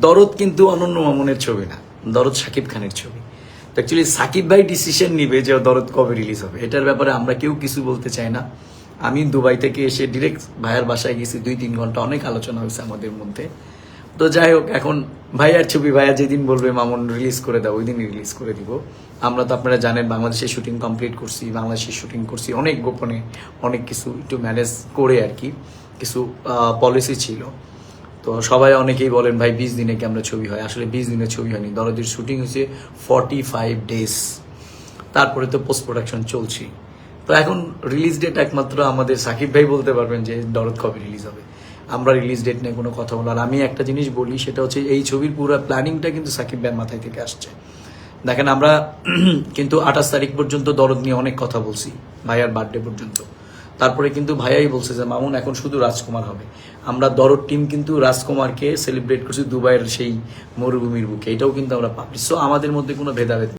দরদ কিন্তু অনন্য মামুনের ছবি না, দরদ শাকিব খানের ছবি। তো অ্যাকচুয়ালি সাকিব ভাই ডিসিশন নিবে যে দরদ কবে রিলিজ হবে, এটার ব্যাপারে আমরা কেউ কিছু বলতে চাই না। আমি দুবাই থেকে এসে ডিরেক্ট ভাইয়ার বাসায় গেছি, 2-3 ঘন্টা অনেক আলোচনা হয়েছে আমাদের মধ্যে। তো যাই হোক, এখন ভাইয়ার ছবি ভাইয়া যেদিন বলবে মামুন রিলিজ করে দাও, ওই দিনই রিলিজ করে দিব। আমরা তো আপনারা জানেন বাংলাদেশে শুটিং কমপ্লিট করছি, বাংলাদেশে শুটিং করছি অনেক গোপনে, অনেক কিছু একটু ম্যানেজ করে আর কি, কিছু পলিসি ছিল। তো সবাই অনেকেই বলেন ভাই 20 দিনে কি আমরা ছবি হয়, আসলে 20 দিনে ছবি হয়নি। দরদের শুটিং হয়েছে 45 ডেজ, তারপরে তো পোস্ট প্রোডাকশন চলছে। তো এখন রিলিজ ডেট একমাত্র আমাদের সাকিব ভাই বলতে পারবেন যে দরদ কবে রিলিজ হবে। আমরা রিলিজ ডেট নিয়ে কোনো কথা বলার, আমি একটা জিনিস বলি, সেটা হচ্ছে এই ছবির পুরো প্ল্যানিংটা কিন্তু সাকিব ভাইয়ের মাথায় থেকে আসছে। দেখেন আমরা কিন্তু 28 তারিখ পর্যন্ত দরদ নিয়ে অনেক কথা বলছি, ভাইয়ার বার্থডে পর্যন্ত। তারপরে কিন্তু ভাইয়াই বলছে যে মামুন এখন শুধু রাজকুমার হবে। আমরা দরদ টিম কিন্তু রাজকুমারকে সেলিব্রেট করছি দুবাইয়ের সেই মরুভূমির বুকে, এটাও কিন্তু আমরা পাবলিশ। সো আমাদের মধ্যে কোনো ভেদাভেদ